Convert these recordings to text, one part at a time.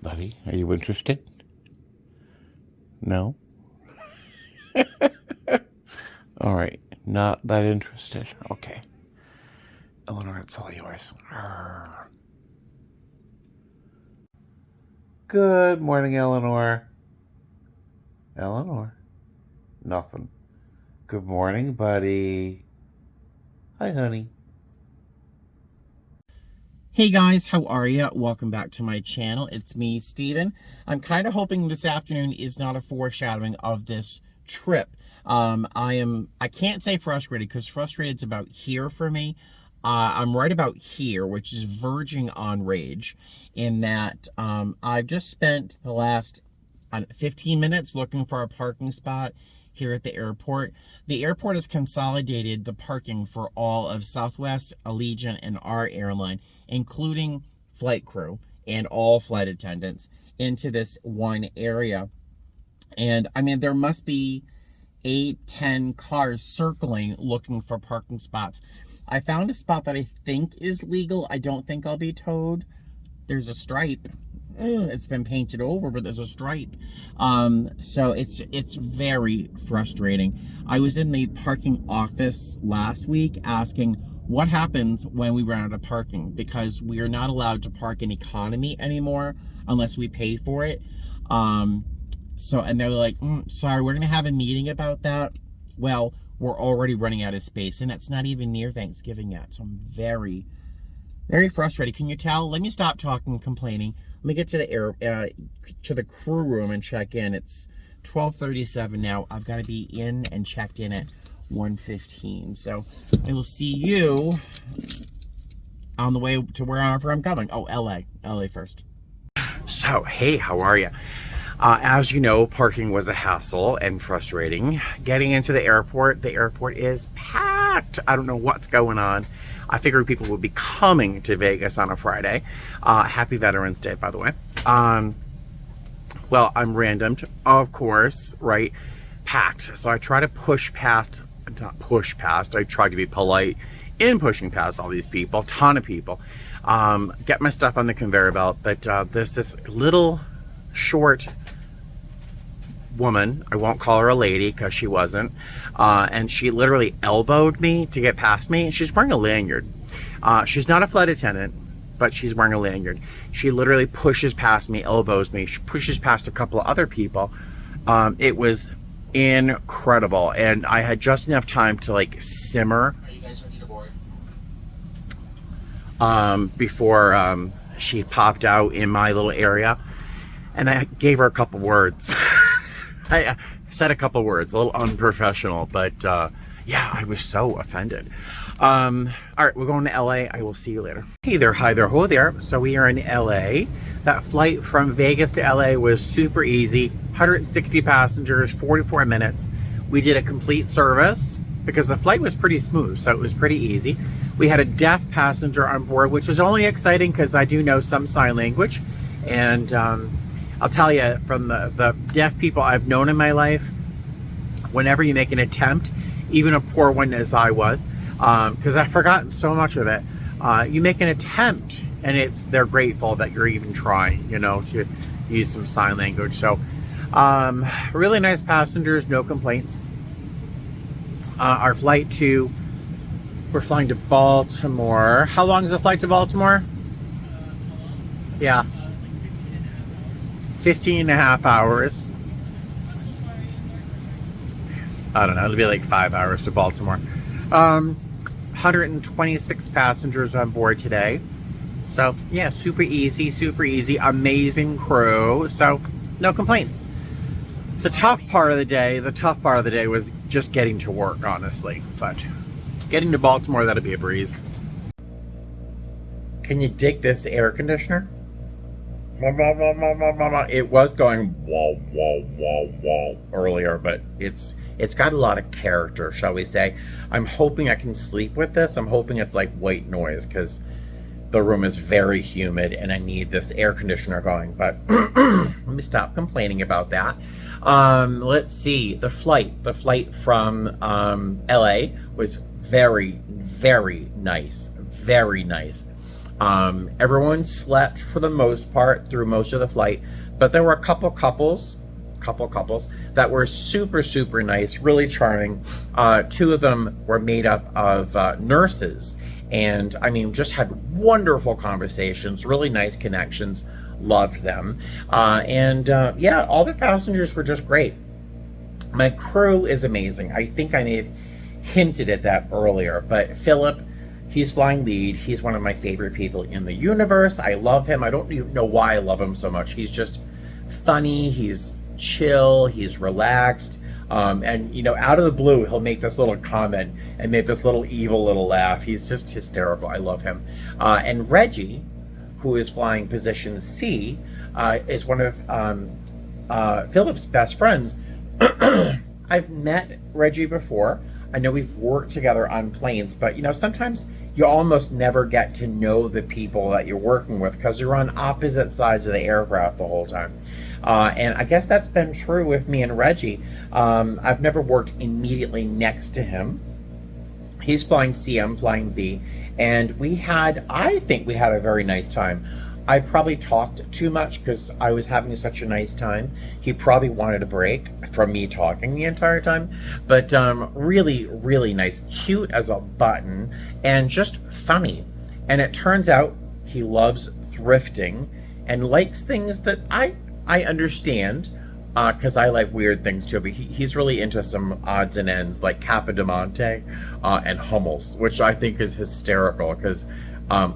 Buddy, are you interested? No? All right, not that interested. Okay. Eleanor, it's all yours. Good morning, Eleanor. Eleanor? Nothing. Good morning, buddy. Hi, honey. Hey guys, how are you? Welcome back to my channel. It's me, Steven. I'm kind of hoping this afternoon is not a foreshadowing of this trip. I can't say frustrated because frustrated is about here for me. I'm right about here, which is verging on rage, in that I've just spent the last 15 minutes looking for a parking spot here at the airport. The airport has consolidated the parking for all of Southwest, Allegiant, and our airline, including flight crew and all flight attendants, into this one area. And I mean, there must be 8-10 cars circling looking for parking spots. I found a spot that I think is legal. I don't think I'll be towed. There's a stripe. It's been painted over, but there's a stripe. So it's very frustrating. I was in the parking office last week asking what happens when we run out of parking, because we are not allowed to park in economy anymore unless we pay for it. And they're like, sorry, we're gonna have a meeting about that. Well, we're already running out of space, and it's not even near Thanksgiving yet. So I'm very, very frustrated. Can you tell? Let me stop talking and complaining. Let me get to the crew room and check in. It's 12:37 now. I've got to be in and checked in at 1:15. So I will see you on the way to wherever I'm going. Oh, LA first. So, hey, how are you? As you know, parking was a hassle and frustrating. Getting into the airport is packed. I don't know what's going on. I figured people would be coming to Vegas on a Friday. Happy Veterans Day, by the way. Well, I'm randomed, of course, right? Packed. So I try to I try to be polite in pushing past all these people, ton of people. Get my stuff on the conveyor belt, but this little short woman, I won't call her a lady because she wasn't, and she literally elbowed me to get past me. She's wearing a lanyard. She's not a flight attendant, but she's wearing a lanyard. She literally pushes past me, elbows me. She pushes past a couple of other people. It was incredible, and I had just enough time to like simmer. Are you guys ready to board? Before she popped out in my little area, and I gave her a couple words. I said a couple words, a little unprofessional, but yeah, I was so offended. All right, we're going to LA. I will see you later. Hey there, hi there, ho there. So we are in LA. That flight from Vegas to LA was super easy. 160 passengers, 44 minutes. We did a complete service because the flight was pretty smooth, so it was pretty easy. We had a deaf passenger on board, which was only exciting because I do know some sign language. And I'll tell you, from the deaf people I've known in my life, whenever you make an attempt, even a poor one as I was, because I've forgotten so much of it, you make an attempt and they're grateful that you're even trying, to use some sign language. So really nice passengers, no complaints. Our flight we're flying to Baltimore. How long is the flight to Baltimore? Yeah. 15 and a half hours. I don't know, it'll be like 5 hours to Baltimore. 126 passengers on board today. So yeah, super easy, amazing crew. So no complaints. The tough part of the day was just getting to work, honestly. But getting to Baltimore, that'll be a breeze. Can you dig this air conditioner? It was going whoa, whoa, whoa, whoa earlier, but it's got a lot of character, shall we say. I'm hoping I can sleep with this. I'm hoping it's like white noise because the room is very humid and I need this air conditioner going. But let me stop complaining about that. Let's see. The flight from LA was very, very nice. very nice. Everyone slept for the most part through most of the flight, but there were a couple couples that were super, super nice, really charming. Two of them were made up of nurses, and I mean, just had wonderful conversations, really nice connections, loved them. Yeah, all the passengers were just great. My crew is amazing. I think I may have hinted at that earlier, but Philip, he's flying lead. He's one of my favorite people in the universe. I love him. I don't even know why I love him so much. He's just funny. He's chill. He's relaxed. And, you know, out of the blue, he'll make this little comment and make this little evil little laugh. He's just hysterical. I love him. And Reggie, who is flying position C, is one of Philip's best friends. I've met Reggie before. I know we've worked together on planes, but you know, sometimes you almost never get to know the people that you're working with because you're on opposite sides of the aircraft the whole time. And I guess that's been true with me and Reggie. I've never worked immediately next to him. He's flying C, I'm flying B, and I think we had a very nice time. I probably talked too much because I was having such a nice time. He probably wanted a break from me talking the entire time. But really, really nice. Cute as a button and just funny. And it turns out he loves thrifting and likes things that I understand because I like weird things too. But he's really into some odds and ends like Capodimonte and Hummels, which I think is hysterical because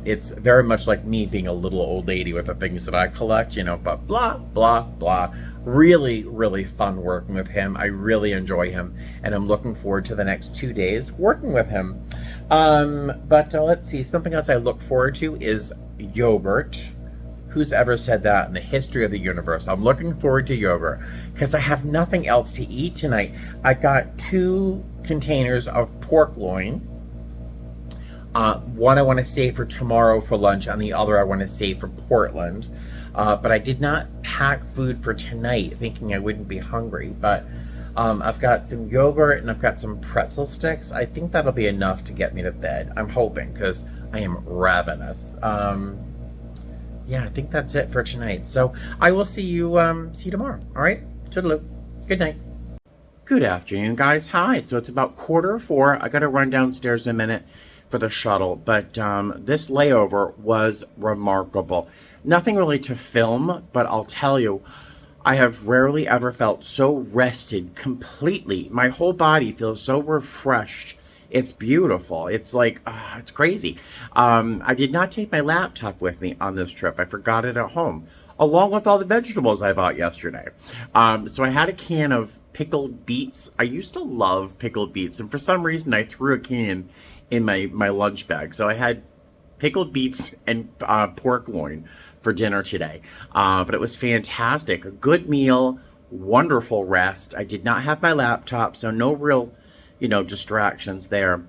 it's very much like me being a little old lady with the things that I collect, you know, but blah, blah, blah. Really, really fun working with him. I really enjoy him, and I'm looking forward to the next 2 days working with him. But let's see, something else I look forward to is yogurt. Who's ever said that in the history of the universe? I'm looking forward to yogurt because I have nothing else to eat tonight. I got 2 containers of pork loin. One I want to save for tomorrow for lunch, and the other I want to save for Portland. But I did not pack food for tonight, thinking I wouldn't be hungry. But I've got some yogurt and I've got some pretzel sticks. I think that'll be enough to get me to bed. I'm hoping, because I am ravenous. Yeah, I think that's it for tonight. So I will see you tomorrow. All right? Toodaloo. Good night. Good afternoon, guys. Hi. So it's about 3:45. I got to run downstairs in a minute for the shuttle, but this layover was remarkable. Nothing really to film, but I'll tell you, I have rarely ever felt so rested completely. My whole body feels so refreshed. It's beautiful. It's like, it's crazy. I did not take my laptop with me on this trip. I forgot it at home, along with all the vegetables I bought yesterday. So I had a can of pickled beets. I used to love pickled beets, and for some reason I threw a can in my lunch bag. So I had pickled beets and pork loin for dinner today. But it was fantastic. A good meal, wonderful rest. I did not have my laptop, so no real, distractions there.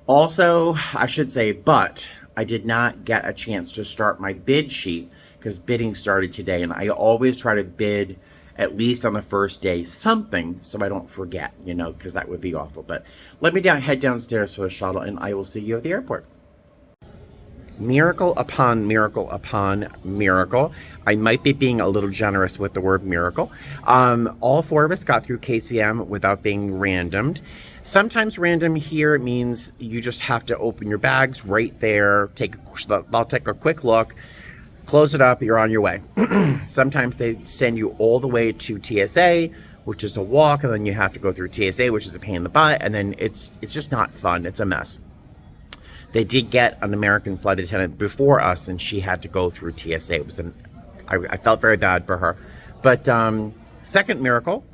Also, I should say, but I did not get a chance to start my bid sheet because bidding started today, and I always try to bid at least on the first day something so I don't forget, because that would be awful. But let me head downstairs for the shuttle, and I will see you at the airport. Miracle upon miracle upon miracle. I might be being a little generous with the word miracle. All 4 of us got through KCM without being randomed. Sometimes random here means you just have to open your bags right there. I'll take a quick look, close it up, you're on your way. Sometimes they send you all the way to TSA, which is a walk, and then you have to go through TSA, which is a pain in the butt, and then it's just not fun. It's a mess. They did get an American flight attendant before us, and she had to go through TSA. I felt very bad for her. But second miracle,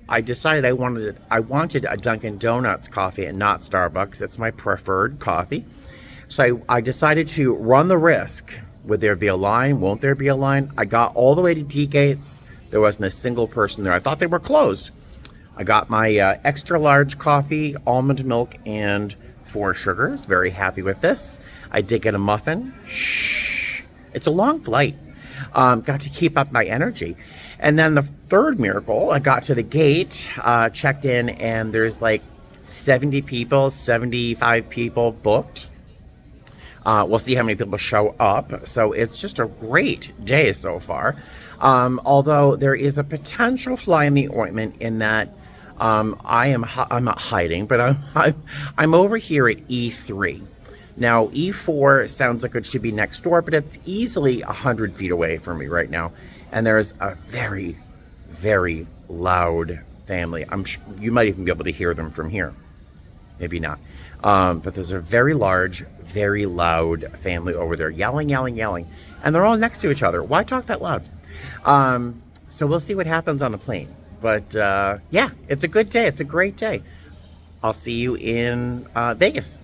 I decided I wanted a Dunkin' Donuts coffee and not Starbucks. That's my preferred coffee. So I decided to run the risk. Would there be a line? Won't there be a line? I got all the way to D-Gates. There wasn't a single person there. I thought they were closed. I got my extra large coffee, almond milk, and 4 sugars. Very happy with this. I did get a muffin. Shh. It's a long flight. Got to keep up my energy. And then the third miracle, I got to the gate, checked in, and there's like 75 people booked. We'll see how many people show up. So it's just a great day so far. Although there is a potential fly in the ointment in that I'm not hiding, but I'm over here at E3. Now E4 sounds like it should be next door, but it's easily 100 feet away from me right now. And there's a very, very loud family. I'm sure you might even be able to hear them from here. Maybe not. But there's a very large, very loud family over there, yelling, yelling, yelling. And they're all next to each other. Why talk that loud? So we'll see what happens on the plane. But yeah, it's a good day. It's a great day. I'll see you in Vegas.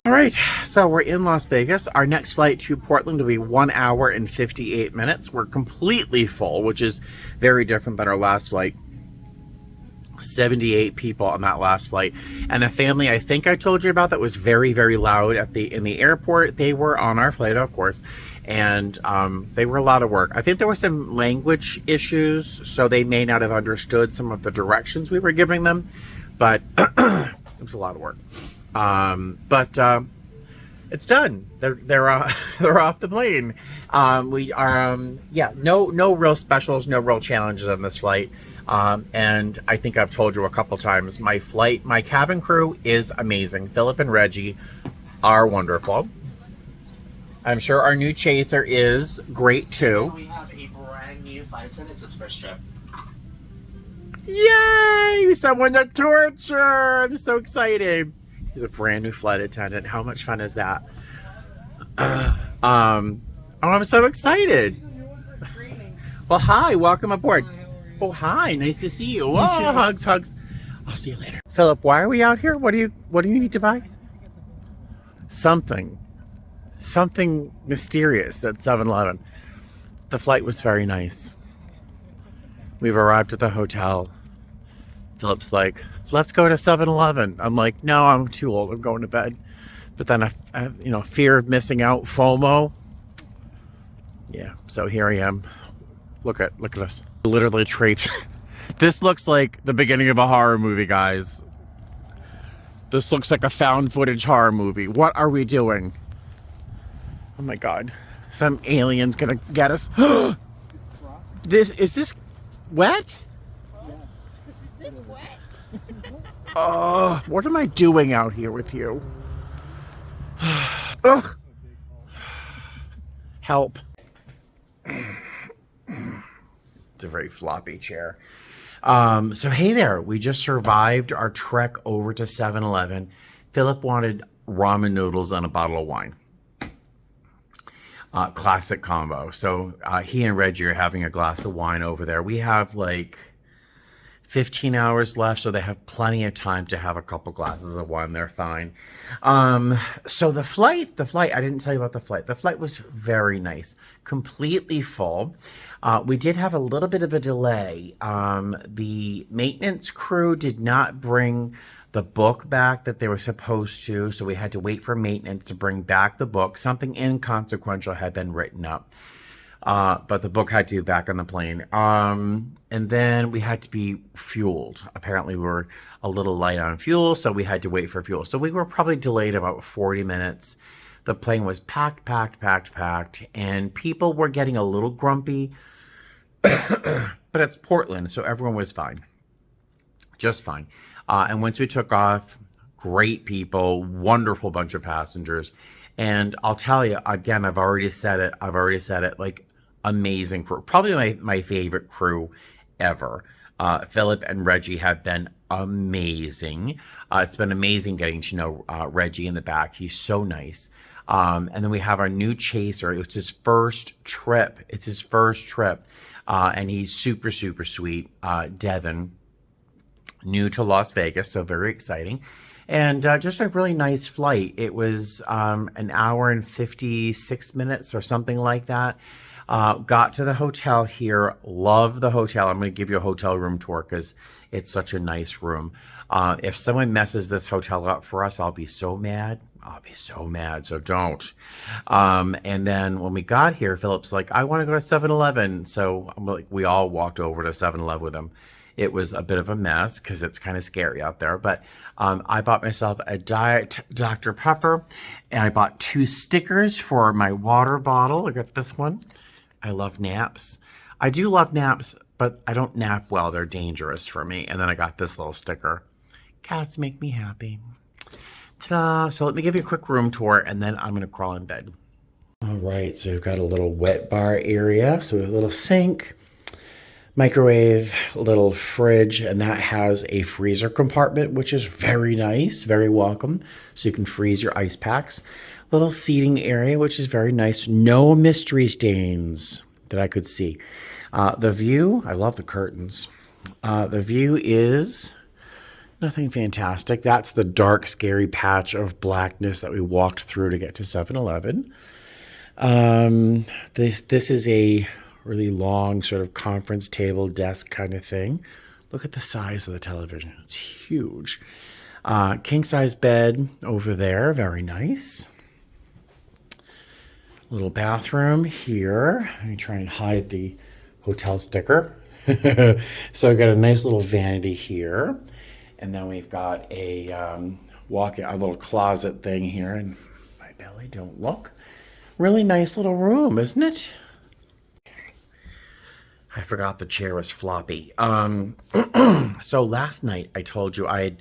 All right, so we're in Las Vegas. Our next flight to Portland will be 1 hour and 58 minutes. We're completely full, which is very different than our last flight. 78 people on that last flight, and the family I think I told you about that was very, very loud in the airport. They were on our flight, of course, and they were a lot of work. I think there were some language issues, so they may not have understood some of the directions we were giving them, but it was a lot of work. But it's done. They're off the plane. We are yeah, no real specials, no real challenges on this flight. And I think I've told you a couple times, my cabin crew is amazing. Philip and Reggie are wonderful. I'm sure our new chaser is great too. We have a brand new flight attendant. It's his first trip. Yay! Someone to torture! I'm so excited. He's a brand new flight attendant. How much fun is that? Oh, I'm so excited. Well, hi, welcome aboard. Oh, hi, nice to see you. Oh, hugs. I'll see you later. Philip, why are we out here? What do you need to buy? Something mysterious at 7-Eleven. The flight was very nice. We've arrived at the hotel. Philip's like, let's go to 7-Eleven. I'm like, no, I'm too old. I'm going to bed. But then I fear of missing out, FOMO. Yeah, so here I am. Look at us. Literally traipsed. This looks like the beginning of a horror movie, guys. This looks like a found footage horror movie. What are we doing? Oh my God. Some alien's gonna get us. Is this wet? Is this wet? What am I doing out here with you? Ugh. Help. It's a very floppy chair. So hey there, we just survived our trek over to 7-Eleven. Philip wanted ramen noodles and a bottle of wine. Classic combo. So he and Reggie are having a glass of wine over there. We have like 15 hours left, so they have plenty of time to have a couple glasses of wine. They're fine. So the flight, I didn't tell you about the flight. The flight was very nice, completely full. We did have a little bit of a delay. The maintenance crew did not bring the book back that they were supposed to, so we had to wait for maintenance to bring back the book. Something inconsequential had been written up. But the book had to be back on the plane. And then we had to be fueled. Apparently we were a little light on fuel, so we had to wait for fuel. So we were probably delayed about 40 minutes. The plane was packed, and people were getting a little grumpy. But it's Portland, so everyone was fine. Just fine. And once we took off, great people, wonderful bunch of passengers. And I'll tell you, again, I've already said it, like, amazing crew. Probably my favorite crew ever. Philip and Reggie have been amazing. It's been amazing getting to know Reggie in the back. He's so nice. And then we have our new chaser. It's his first trip. And he's super, super sweet. Devin, new to Las Vegas, so very exciting. And just a really nice flight. It was an hour and 56 minutes or something like that. Got to the hotel here. Love the hotel. I'm going to give you a hotel room tour because it's such a nice room. If someone messes this hotel up for us, I'll be so mad. I'll be so mad, so don't. And then when we got here, Philip's like, I want to go to 7-Eleven. So I'm like, we all walked over to 7-Eleven with him. It was a bit of a mess because it's kind of scary out there. But I bought myself a Diet Dr. Pepper, and I bought 2 stickers for my water bottle. I got this one. I love naps. I do love naps, but I don't nap well. They're dangerous for me. And then I got this little sticker. Cats make me happy. Ta-da! So let me give you a quick room tour, and then I'm going to crawl in bed. All right, so we've got a little wet bar area. So we have a little sink, microwave, little fridge, and that has a freezer compartment, which is very nice, very welcome. So you can freeze your ice packs. Little seating area, which is very nice. No mystery stains that I could see. The view, I love the curtains. The view is nothing fantastic. That's the dark, scary patch of blackness that we walked through to get to 7-Eleven. This is a really long sort of conference table desk kind of thing. Look at the size of the television. It's huge. King size bed over there. Very nice. Little bathroom here. Let me try and hide the hotel sticker. So I've got a nice little vanity here. And then we've got a a little closet thing here. And my belly, don't look. Really nice little room, isn't it? I forgot the chair was floppy. So last night I told you I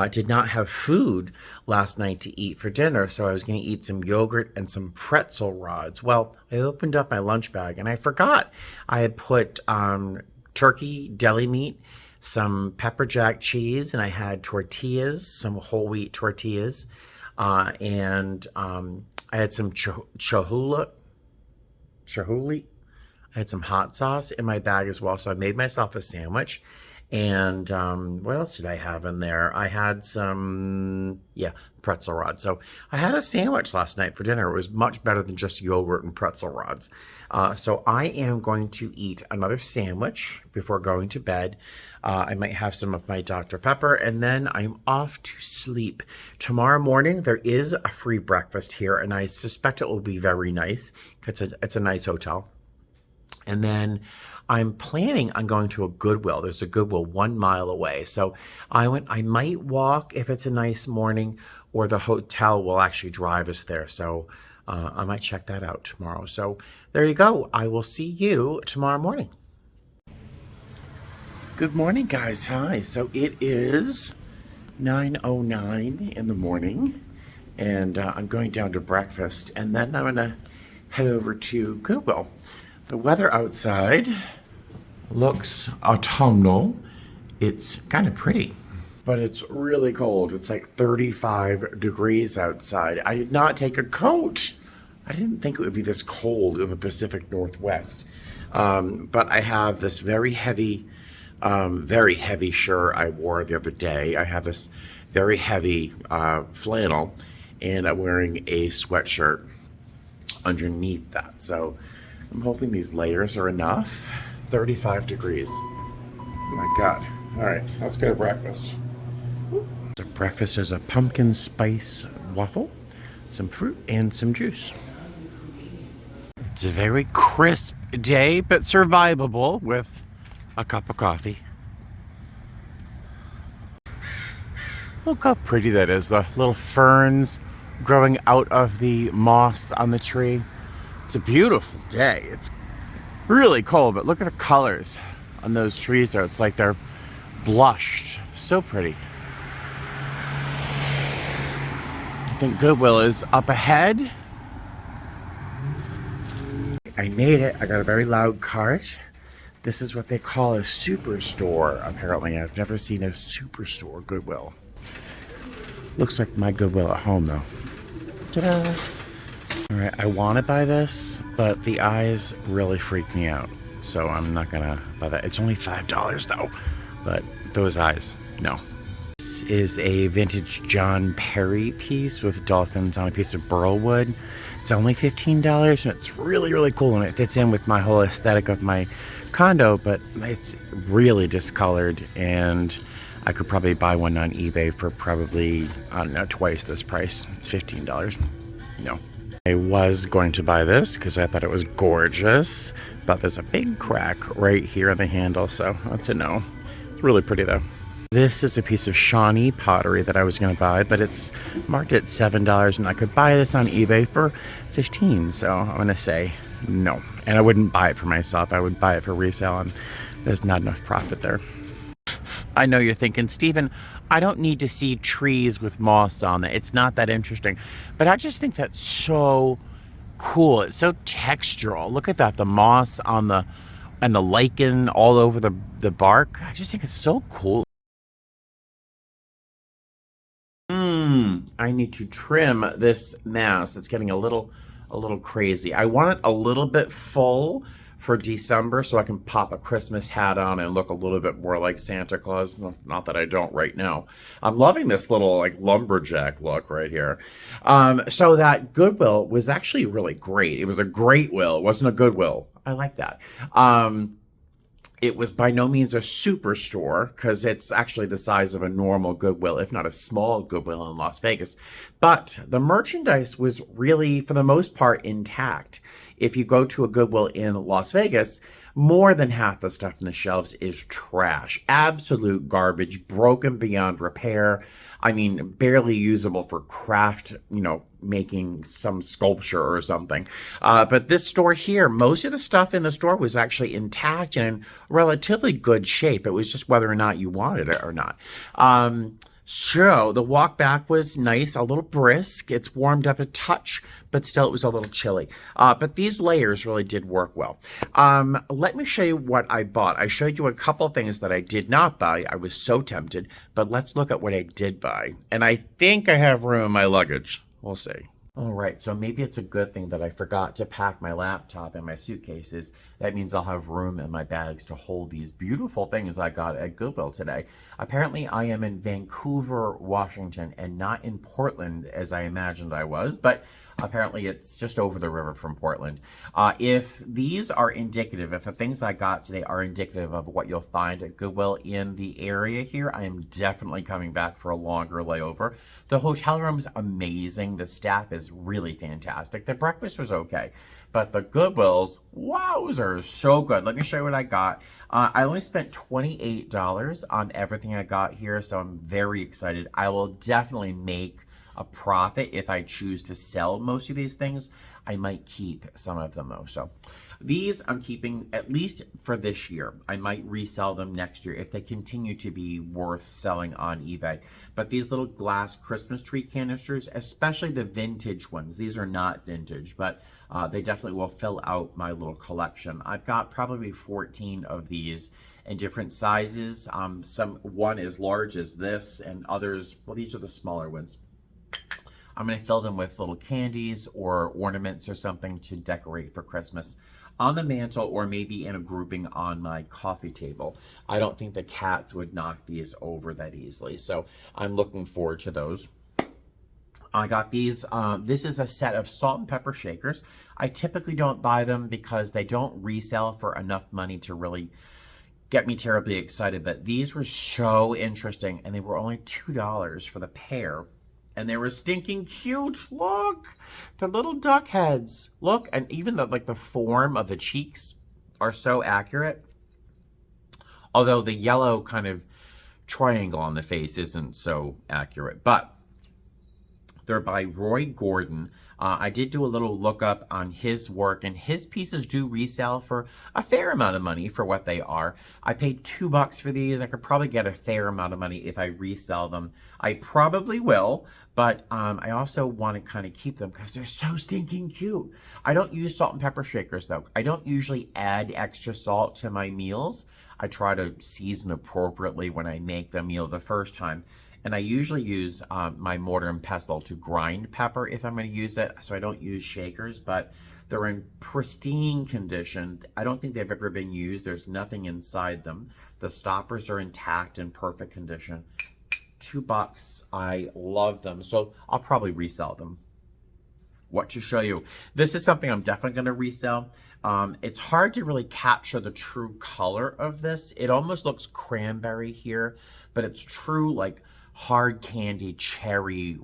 did not have food last night to eat for dinner, so I was going to eat some yogurt and some pretzel rods. Well, I opened up my lunch bag and I forgot I had put turkey deli meat, some pepper jack cheese, and I had tortillas, some whole wheat tortillas, and I had some chihuly. I had some hot sauce in my bag as well, so I made myself a sandwich. And what else did I have in there? I had some, pretzel rods. So I had a sandwich last night for dinner. It was much better than just yogurt and pretzel rods. So I am going to eat another sandwich before going to bed. I might have some of my Dr. Pepper, and then I'm off to sleep. Tomorrow morning, there is a free breakfast here, and I suspect it will be very nice. It's a nice hotel. And then I'm planning on going to a Goodwill. There's a Goodwill 1 mile away. So I might walk if it's a nice morning, or the hotel will actually drive us there. So I might check that out tomorrow. So there you go. I will see you tomorrow morning. Good morning, guys. Hi. So it is 9:09 in the morning, and I'm going down to breakfast, and then I'm going to head over to Goodwill. The weather outside looks autumnal. It's kind of pretty, but it's really cold. It's like 35 degrees outside. I did not take a coat. I didn't think it would be this cold in the Pacific Northwest. But I have this very heavy shirt I wore the other day. I have this very heavy flannel, and I'm wearing a sweatshirt underneath that. So I'm hoping these layers are enough. 35 degrees. Oh my God. All right, let's go to breakfast. The breakfast is a pumpkin spice waffle, some fruit, and some juice. It's a very crisp day, but survivable with a cup of coffee. Look how pretty that is. The little ferns growing out of the moss on the tree. It's a beautiful day. It's really cold, but look at the colors on those trees there. It's like they're blushed. So pretty. I think Goodwill is up ahead. I made it. I got a very loud cart. This is what they call a superstore, apparently. I've never seen a superstore Goodwill. Looks like my Goodwill at home, though. Ta-da! All right, I want to buy this, but the eyes really freak me out. So I'm not going to buy that. It's only $5, though. But those eyes, no. This is a vintage John Perry piece with dolphins on a piece of burl wood. It's only $15, and it's really, really cool. And it fits in with my whole aesthetic of my condo, but it's really discolored. And I could probably buy one on eBay for probably, I don't know, twice this price. It's $15. No. I was going to buy this because I thought it was gorgeous, but there's a big crack right here on the handle, so that's a no. It's really pretty though. This is a piece of Shawnee pottery that I was going to buy, but it's marked at $7, and I could buy this on eBay for $15, so I'm going to say no. And I wouldn't buy it for myself. I would buy it for resale, and there's not enough profit there. I know you're thinking, Stephen, I don't need to see trees with moss on it. It's not that interesting. But I just think that's so cool. It's so textural. Look at that, the moss on the, and the lichen all over the bark. I just think it's so cool. I need to trim this mass that's getting a little crazy. I want it a little bit full for December so I can pop a Christmas hat on and look a little bit more like Santa Claus. Not that I don't right now. I'm loving this little like lumberjack look right here. So that Goodwill was actually really great. It was a great will. It wasn't a Goodwill. I like that. It was by no means a superstore because it's actually the size of a normal Goodwill, if not a small Goodwill in Las Vegas. But the merchandise was really, for the most part, intact. If you go to a Goodwill in Las Vegas, more than half the stuff in the shelves is trash. Absolute garbage, broken beyond repair. I mean, barely usable for craft, you know, making some sculpture or something. But this store here, most of the stuff in the store was actually intact and in relatively good shape. It was just whether or not you wanted it or not. So the walk back was nice, a little brisk. It's warmed up a touch, but still it was a little chilly. But these layers really did work well. Let me show you what I bought. I showed you a couple things that I did not buy. I was so tempted, but let's look at what I did buy. And I think I have room in my luggage. We'll see. All right, so maybe it's a good thing that I forgot to pack my laptop and my suitcases. That means I'll have room in my bags to hold these beautiful things I got at Goodwill today. Apparently, I am in Vancouver, Washington, and not in Portland as I imagined I was, but apparently it's just over the river from Portland. If these are indicative, if the things I got today are indicative of what you'll find at Goodwill in the area here, I am definitely coming back for a longer layover. The hotel room is amazing. The staff is really fantastic. The breakfast was okay, but the Goodwills, wowzers, so good. Let me show you what I got. I only spent $28 on everything I got here, so I'm very excited. I will definitely make a profit if I choose to sell most of these things. I might keep some of them though. So these I'm keeping at least for this year. I might resell them next year if they continue to be worth selling on eBay. But these little glass Christmas tree canisters, especially the vintage ones, these are not vintage, but they definitely will fill out my little collection. I've got probably 14 of these in different sizes. One as large as this and others, well, these are the smaller ones. I'm going to fill them with little candies or ornaments or something to decorate for Christmas on the mantle or maybe in a grouping on my coffee table. I don't think the cats would knock these over that easily, so I'm looking forward to those. I got these. This is a set of salt and pepper shakers. I typically don't buy them because they don't resell for enough money to really get me terribly excited, but these were so interesting and they were only $2 for the pair. And they were stinking cute. Look, the little duck heads. Look, and even the form of the cheeks are so accurate. Although the yellow kind of triangle on the face isn't so accurate. But they're by Roy Gordon. I did do a little lookup on his work, and his pieces do resell for a fair amount of money for what they are. I paid $2 for these. I could probably get a fair amount of money if I resell them. I probably will, but I also want to kind of keep them because they're so stinking cute. I don't use salt and pepper shakers, though. I don't usually add extra salt to my meals. I try to season appropriately when I make the meal the first time. And I usually use my mortar and pestle to grind pepper if I'm going to use it. So I don't use shakers, but they're in pristine condition. I don't think they've ever been used. There's nothing inside them. The stoppers are intact in perfect condition. $2. I love them. So I'll probably resell them. What to show you. This is something I'm definitely going to resell. It's hard to really capture the true color of this. It almost looks cranberry here, but it's true like hard candy cherry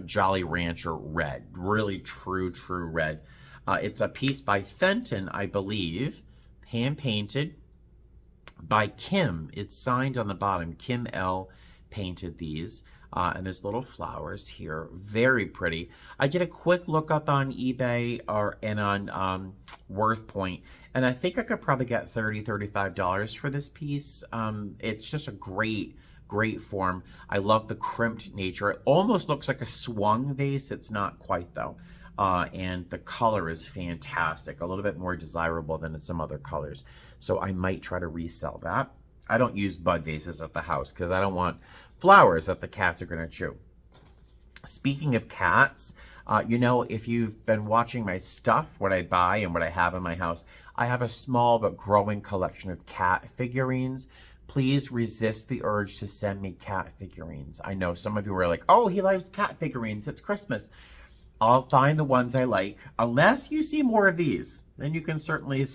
Jolly Rancher red. Really true red. It's a piece by Fenton, I believe, hand painted by Kim. It's signed on the bottom. Kim L painted these. And there's little flowers here. Very pretty. I did a quick look up on eBay and on WorthPoint, and I think I could probably get $30, $35 for this piece. It's just a great form. I love the crimped nature. It almost looks like a swung vase. It's not quite though. And the color is fantastic. A little bit more desirable than in some other colors. So I might try to resell that. I don't use bud vases at the house because I don't want flowers that the cats are going to chew. Speaking of cats, you know, if you've been watching my stuff, what I buy and what I have in my house, I have a small but growing collection of cat figurines. Please resist the urge to send me cat figurines. I know some of you are like, oh, he loves cat figurines. It's Christmas. I'll find the ones I like. Unless you see more of these, then you can certainly,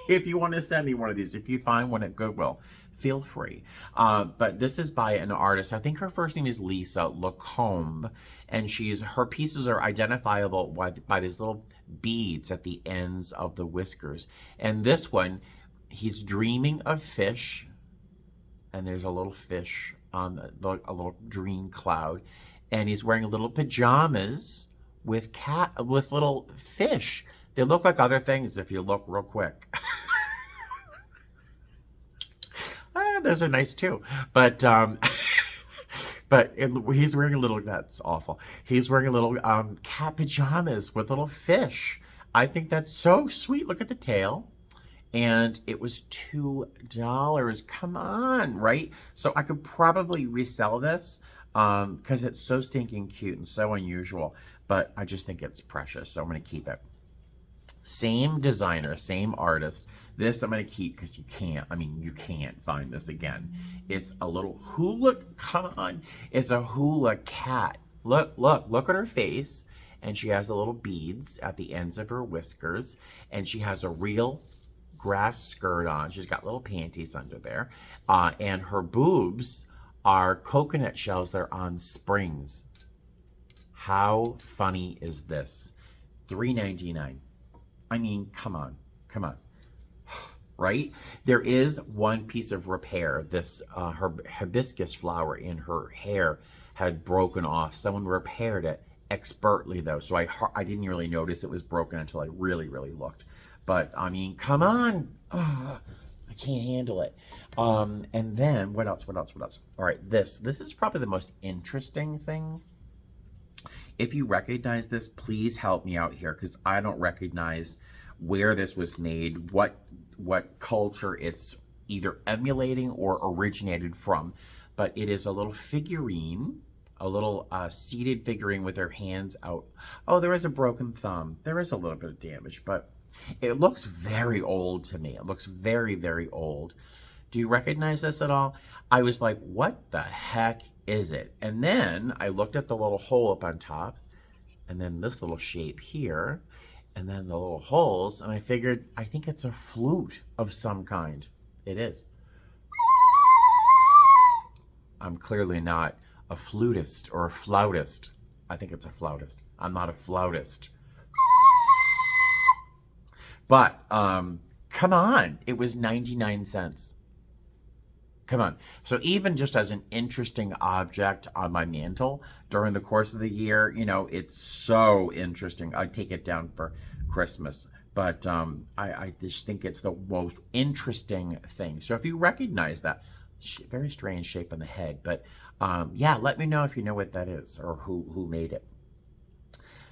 if you want to send me one of these, if you find one at Goodwill, feel free. But this is by an artist. I think her first name is Lisa Lacombe, and her pieces are identifiable by these little beads at the ends of the whiskers. And this one, he's dreaming of fish, and there's a little fish on a little dream cloud, and he's wearing little pajamas with little fish. They look like other things if you look real quick. Those are nice too, but he's wearing a little, that's awful. He's wearing a little cat pajamas with little fish. I think that's so sweet. Look at the tail. And it was $2. Come on, right? So I could probably resell this because it's so stinking cute and so unusual, but I just think it's precious, so I'm going to keep it. Same designer, same artist. This I'm going to keep because you can't find this again. It's a little hula, come on. It's a hula cat. Look at her face. And she has the little beads at the ends of her whiskers. And she has a real grass skirt on. She's got little panties under there. And her boobs are coconut shells. They're on springs. How funny is this? $3.99. I mean, come on. Right? There is one piece of repair. This, her hibiscus flower in her hair had broken off. Someone repaired it expertly though. So I didn't really notice it was broken until I really looked. But I mean, come on. Oh, I can't handle it. And then what else? All right. This is probably the most interesting thing. If you recognize this, please help me out here because I don't recognize where this was made, what culture it's either emulating or originated from. But it is a little figurine, a little seated figurine with her hands out. Oh, there is a broken thumb. There is a little bit of damage, but it looks very old to me. It looks very old. Do you recognize this at all? I was like, what the heck is it? And then I looked at the little hole up on top, and then this little shape here, and then the little holes, and I figured, I think it's a flute of some kind. It is. I'm clearly not a flutist or a flautist. I think it's a flautist. I'm not a flautist. But, come on. It was 99 cents. Come on. So even just as an interesting object on my mantle during the course of the year, you know, it's so interesting. I'd take it down for Christmas. But I just think it's the most interesting thing. So if you recognize that, very strange shape on the head. But yeah, let me know if you know what that is or who made it.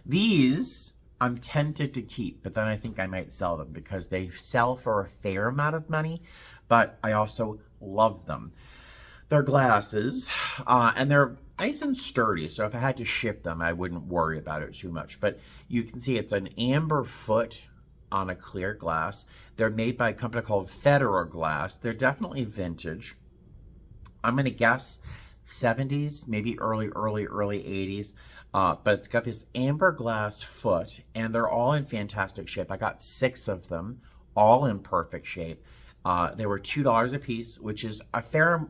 These I'm tempted to keep, but then I think I might sell them because they sell for a fair amount of money. But I also love them. They're glasses, and they're nice and sturdy, so if I had to ship them, I wouldn't worry about it too much. But you can see it's an amber foot on a clear glass. They're made by a company called Federer Glass. They're definitely vintage. I'm going to guess 70s, maybe early 80s. But it's got this amber glass foot, and they're all in fantastic shape. I got 6 of them, all in perfect shape. They were $2 a piece, which is a fair,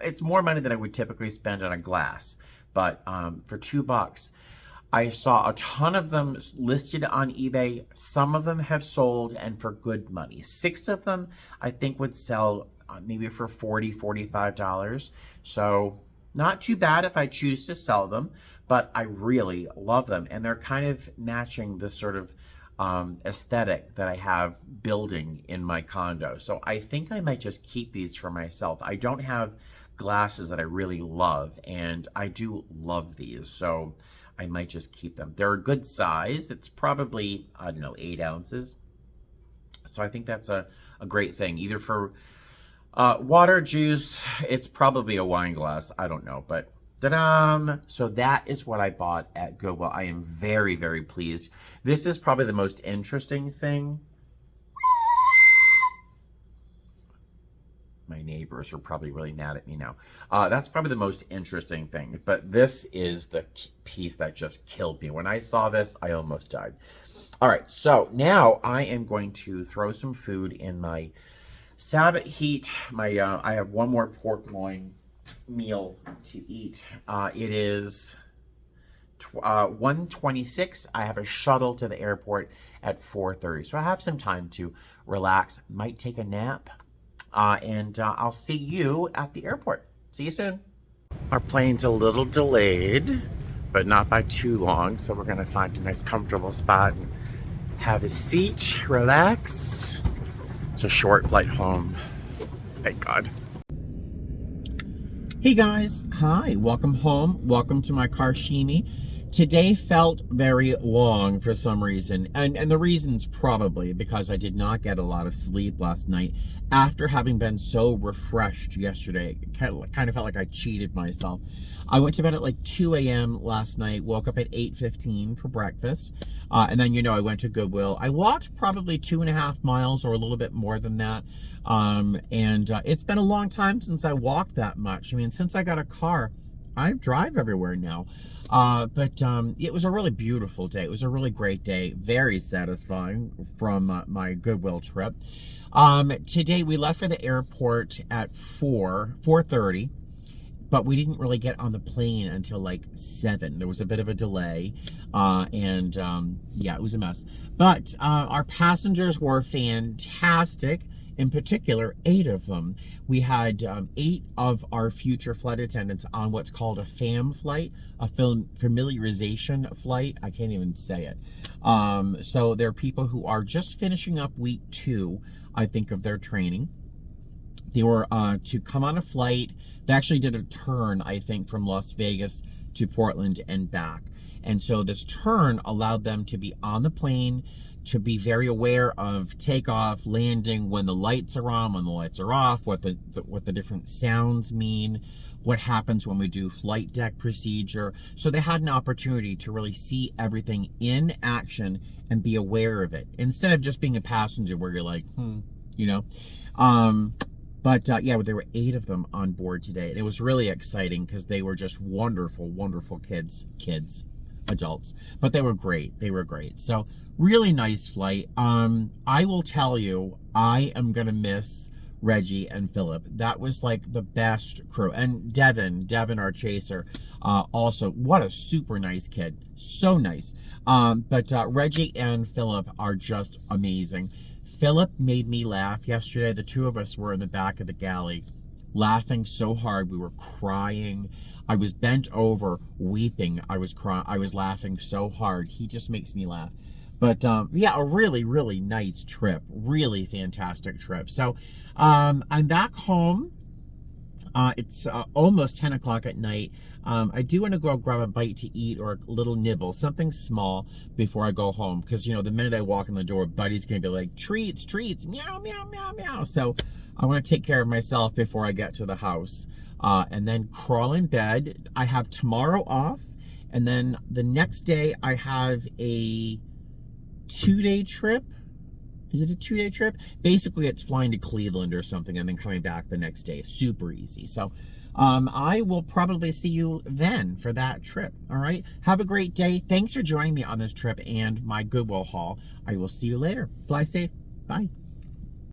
it's more money than I would typically spend on a glass. But for $2, I saw a ton of them listed on eBay. Some of them have sold, and for good money. 6 of them, I think, would sell maybe for $40, $45. So not too bad if I choose to sell them, but I really love them. And they're kind of matching this sort of aesthetic that I have building in my condo. So I think I might just keep these for myself. I don't have glasses that I really love, and I do love these. So I might just keep them. They're a good size. It's probably, I don't know, 8 ounces. So I think that's a great thing, either for water, juice. It's probably a wine glass. I don't know, but ta-da! So that is what I bought at Goodwill. I am very, very pleased. This is probably the most interesting thing. My neighbors are probably really mad at me now. That's probably the most interesting thing. But this is the piece that just killed me. When I saw this, I almost died. All right, so now I am going to throw some food in my Sabbath heat. I have one more pork loin meal to eat. It is 1:26. I have a shuttle to the airport at 4:30. So I have some time to relax, might take a nap. And I'll see you at the airport. See you soon. Our plane's a little delayed, but not by too long. So we're going to find a nice comfortable spot and have a seat, relax. It's a short flight home. Thank God. Hey guys. Hi. Welcome home. Welcome to my Karshimi. Today felt very long for some reason, and the reason's probably because I did not get a lot of sleep last night after having been so refreshed yesterday. It kind of felt like I cheated myself. I went to bed at like 2 a.m. last night, woke up at 8:15 for breakfast, and then, I went to Goodwill. I walked probably 2.5 miles or a little bit more than that, and it's been a long time since I walked that much. I mean, since I got a car, I drive everywhere now. But it was a really beautiful day. It was a really great day. Very satisfying from my Goodwill trip. Today we left for the airport at 4:30, but we didn't really get on the plane until like 7. There was a bit of a delay, and yeah, it was a mess. But our passengers were fantastic. In particular, 8 of them. We had 8 of our future flight attendants on what's called a FAM flight, a familiarization flight. I can't even say it. So they're people who are just finishing up week 2, I think, of their training. They were to come on a flight. They actually did a turn, I think, from Las Vegas to Portland and back. And so this turn allowed them to be on the plane, to be very aware of takeoff, landing, when the lights are on, when the lights are off, what the different sounds mean, what happens when we do flight deck procedure. So they had an opportunity to really see everything in action and be aware of it, instead of just being a passenger where you're like, But yeah, there were 8 of them on board today, and it was really exciting because they were just wonderful, wonderful kids, adults, but they were great. So really nice flight. I will tell you, I am gonna miss Reggie and Philip. That was like the best crew. And Devin, our chaser, also, what a super nice kid. So nice. But Reggie and Philip are just amazing. Philip made me laugh yesterday. The 2 of us were in the back of the galley laughing so hard. We were crying. I was bent over weeping. I was crying. I was laughing so hard. He just makes me laugh. But yeah, a really, really nice trip. Really fantastic trip. So I'm back home. It's almost 10 o'clock at night. I do want to go grab a bite to eat or a little nibble, something small before I go home. Because, the minute I walk in the door, Buddy's going to be like, treats, meow, meow, meow, meow. So I want to take care of myself before I get to the house. And then crawl in bed. I have tomorrow off. And then the next day I have a 2-day trip. Is it a 2-day trip? Basically, it's flying to Cleveland or something and then coming back the next day. Super easy. So I will probably see you then for that trip. All right. Have a great day. Thanks for joining me on this trip and my Goodwill haul. I will see you later. Fly safe. Bye.